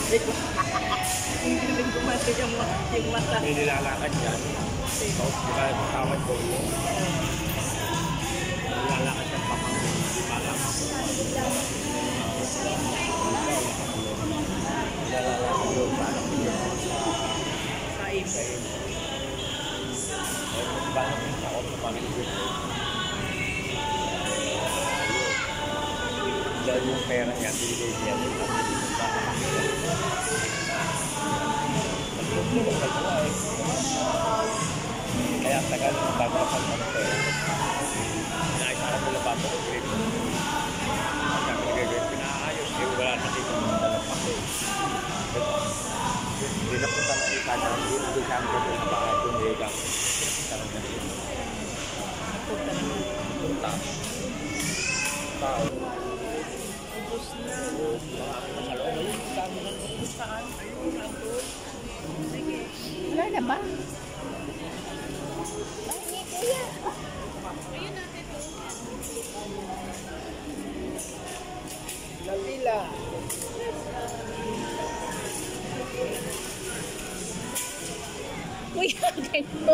Hindi rin kumati yung mata. May nilalakad yan. Tawad ko mo. Nilalakad yan pa mga nilalakad yung parang Saib. parang yung sakot sa pamilya. Dahil yung pera niya, binigay niya. Kaya tagal ng bago na pagpapapera. Inaisara mo lang ba ito? Kaya pinagagawin, pinaayos. Eh, wala na dito ng dalapak eh. Hindi na po talaga ikada. Hindi siya ang gawin na baka ito may gawin. Talaga na ito. Punta. Tao. Ubus na. Mga loob. Dami na ito. Saan? Ayun, nandun. Sige. Wala na ba? Ayun natin. Lalila. Kuya, ganito.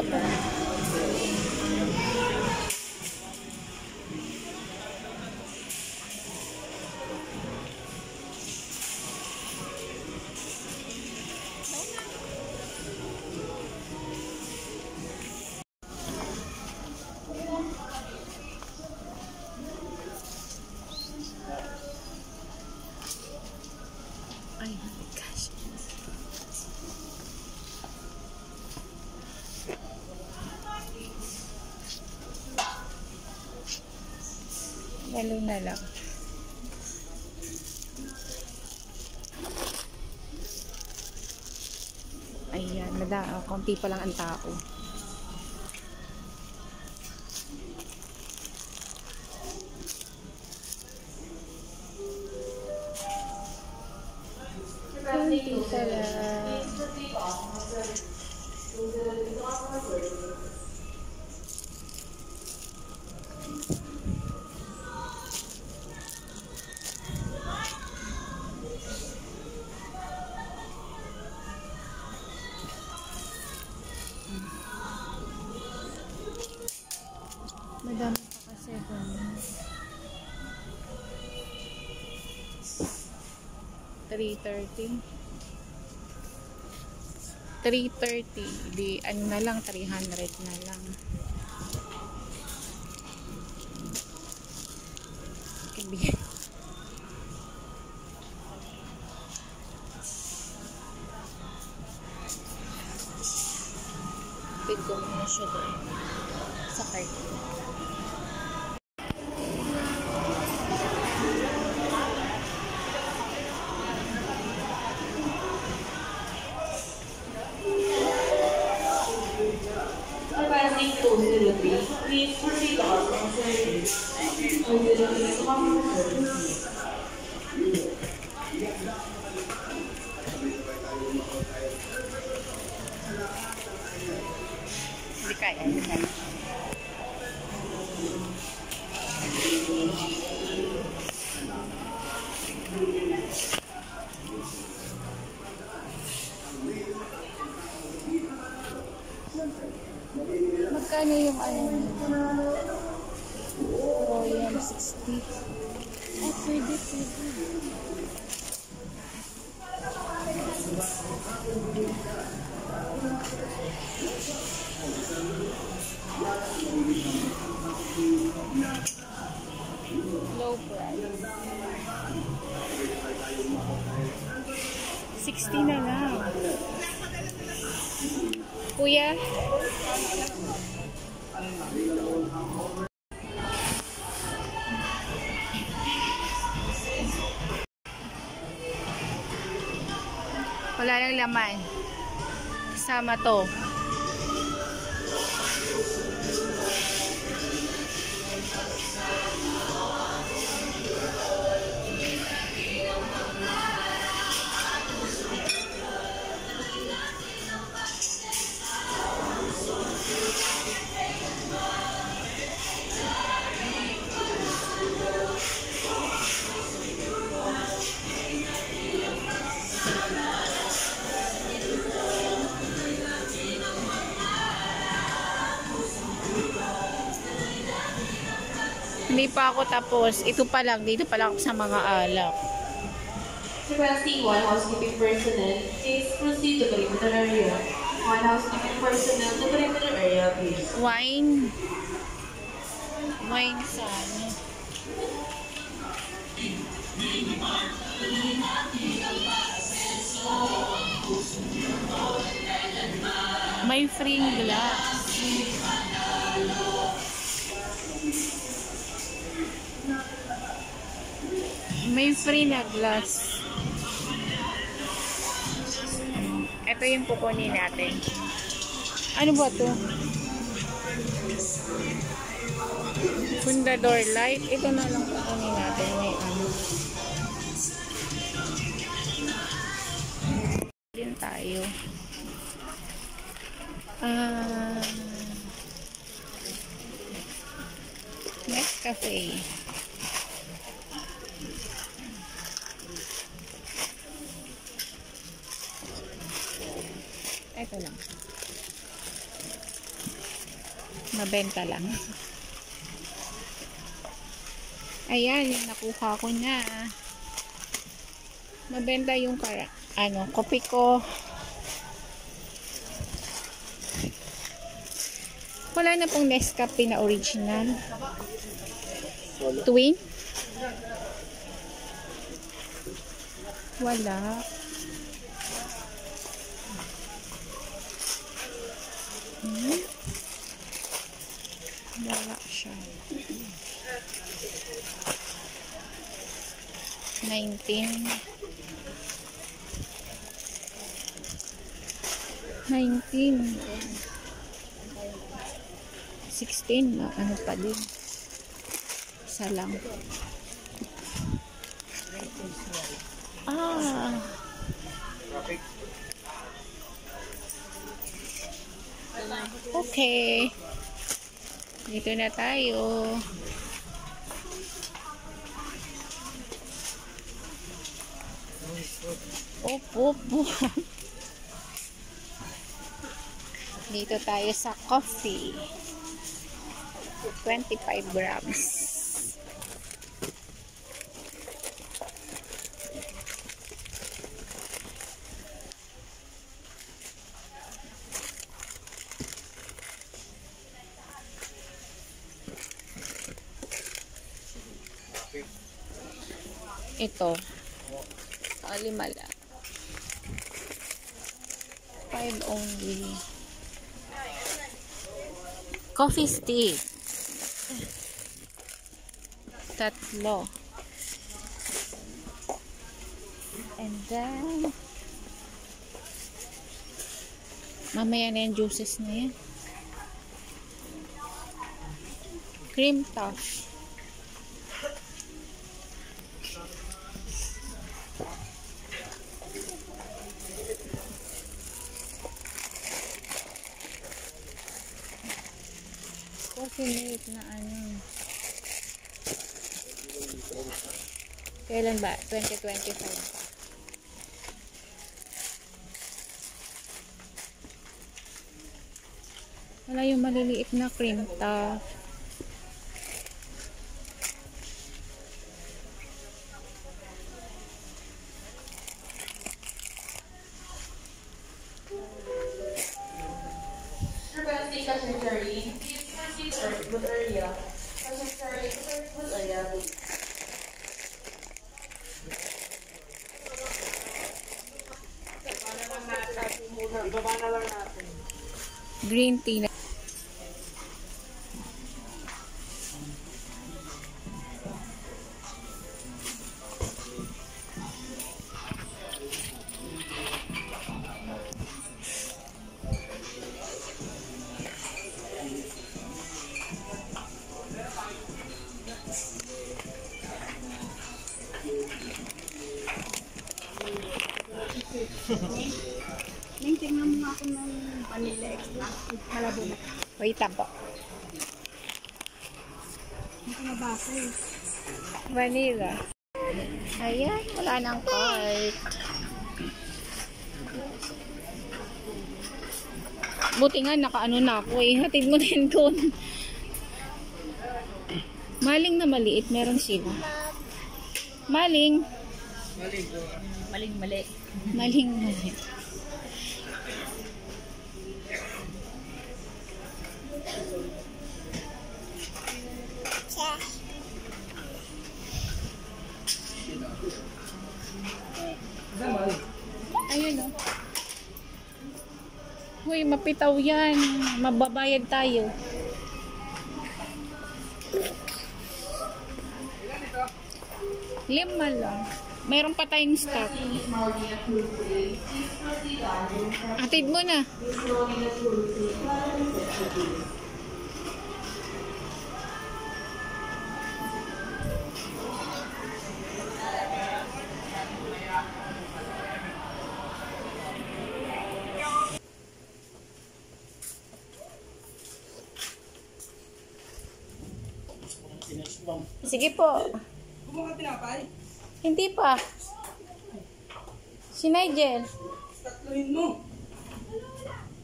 Ay, gosh. Lalo na lang. Ayan, konti pa lang ang tao. Konti pa lang. Madami pa kasi kung 330 di ano na lang 300 na lang. Kibigyan ko muna siya doon sa cart. Passing 203, please proceed to our service. 203 to our service. Hindi kaya, hindi kaya. Magkano yung Royal 60? Ah, pwede. Low price. 60 na lang. Kuya? Wala lang laman. Kasama to. Hindi pa ako tapos. Ito pa lang. Dito pa lang ako sa mga alak. Requesting one housekeeping personnel, please proceed to the perimeter area. One housekeeping personnel to the perimeter area, please. Wine. Wine sana. May free glass. May free na glass. Ito yung kukunin natin. Ano ba to? Fundador light. Ito na lang kukunin natin. May ano. Din tayo. Nescafe. Ito lang. Mabenta lang. Ayan, yung nakuha ko na. Mabenta yung kopi ko. Wala na pong Nescafe na original. Twin? Wala. Wala siya. 19. 16 na ano pa din. Isa lang. Okay. Dito na tayo. Opo. Dito tayo sa coffee. 25 grams. Ito. Lima lang. 5 only. Coffee stick. 3. And then mamaya na yung juices na yan. Cream puff. Coffee mate na ano. Kailan ba? 2025 pa. Wala yung maliliit na cream puff. Requesting cashierary, please proceed to the good area. Cashierary, good area, please. Green tea na. Tingnan mo nga ako ng vanilla extra. Malabo na. Wait lang po. Hindi ko nabasa eh. Vanilla. Ayan, wala nang cart. Buti nga nakaano na ako eh. Hatid mo din doon. Maling na maliit, meron sila. Maling. Maling mali. Maling mali. Ayun o. Uy, mapitaw yan. Mababayad tayo. Lima lang. Mayroon pa tayong stock. Atid mo na. Sige po. Kumuha tinapay. Hindi pa. Si Nigel. Tatlohin mo.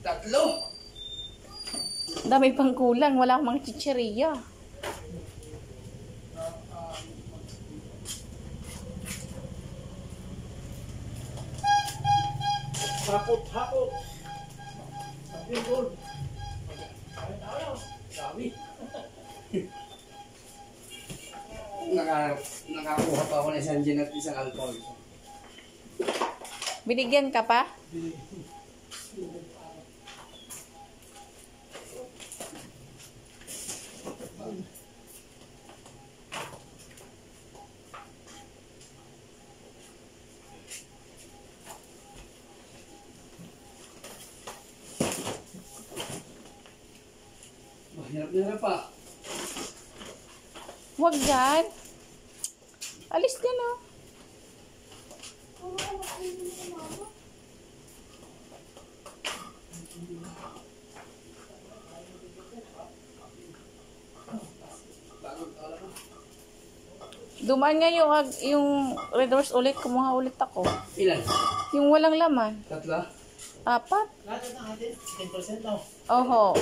Tatlo. Dami pang kulang. Wala akong mga chichirya. Hakot. Sabi ko. Dami. Nakakuha pa ako ng isang gin at isang alcohol. Binigyan ka pa? Hirap pa. Huwag yan. Alis ka na. Dumaan nga yung red horse ulit. Kumuha ulit ako. Ilan? Yung walang laman. Tatlo? 4. Lahat ng atin? 10% daw. Oho.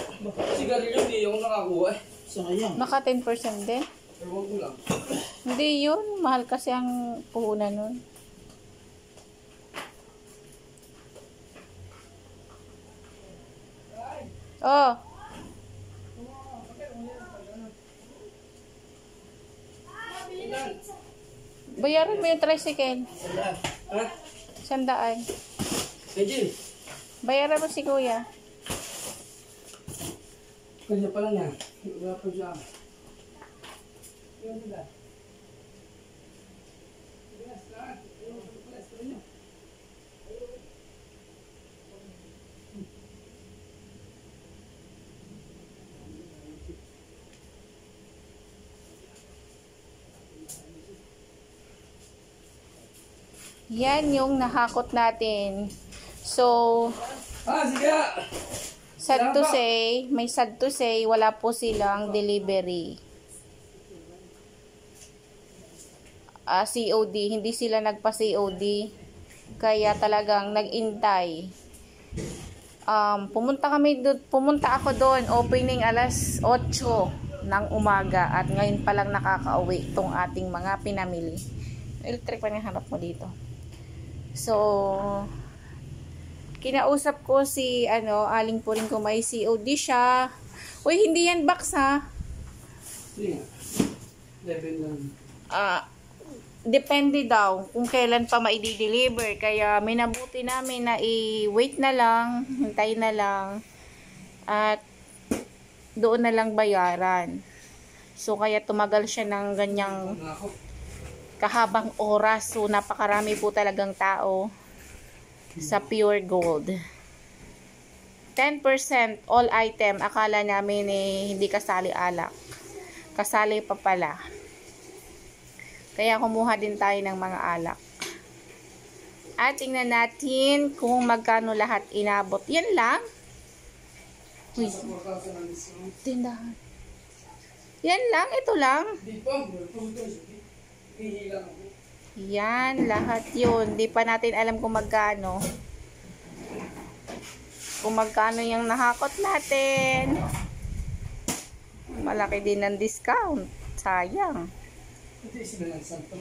Sigarilyo hindi ako nakakuha eh. Sayang. Naka 10% din. Ewan ko lang. Hindi yun. Mahal kasi ang puhunan nun. Oh. Bayaran mo yung tricycle. Ha? 100. Angel, Bayaran mo si kuya. kanya pa lang yan. Wala pa siya. Yan yung nahakot natin. So, Sige! sad to say, wala po silang delivery. COD, hindi sila nagpa-COD. Kaya talagang nag-intay. Pumunta ako doon, opening alas 8 ng umaga at ngayon pa lang nakakauwi itong ating mga pinamili. Electric pa niya hanap mo dito. So, kinausap ko si aling po rin ko may COD siya. Uy, hindi yan box ha. Sige. 11 lang. Depende daw kung kailan pa maidi-deliver. Kaya minabuti namin na i-wait na lang, hintayin na lang, at doon na lang bayaran. So, kaya tumagal siya ng ganyang kahabang oras. So, napakarami po talagang tao sa Pure Gold. 10% all item. Akala namin hindi kasali alak. Kasali pa pala. Kaya kumuha din tayo ng mga alak. At tingnan natin kung magkano lahat inabot. Yan lang. Uy, tindahan. Yan lang, ito lang. Yan, lahat yun. Di pa natin alam kung magkano. Kung magkano yung nahakot natin. Malaki din ang discount. Sayang. Ito yung sila ng santo.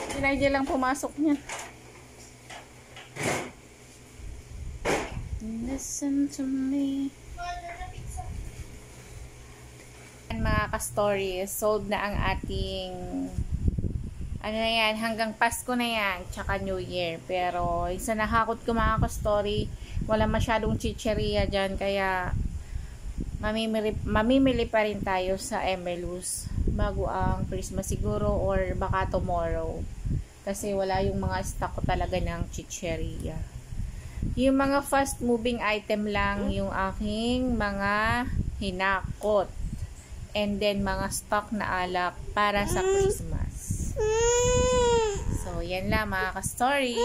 Si Nigel lang pumasok niya. Listen to me. Mga ka-story, sold na ang ating ano na yan, hanggang Pasko na yan, tsaka New Year. Pero isa nakakot ko mga ka-story, wala masyadong chicheria dyan, kaya mamimili pa rin tayo sa Emelus bago ang Christmas siguro, or baka tomorrow, kasi wala yung mga stock ko talaga ng chicheria. Yung mga fast moving item lang yung aking mga hinakot, and then mga stock na alak para sa Christmas. So yan lang mga ka-story.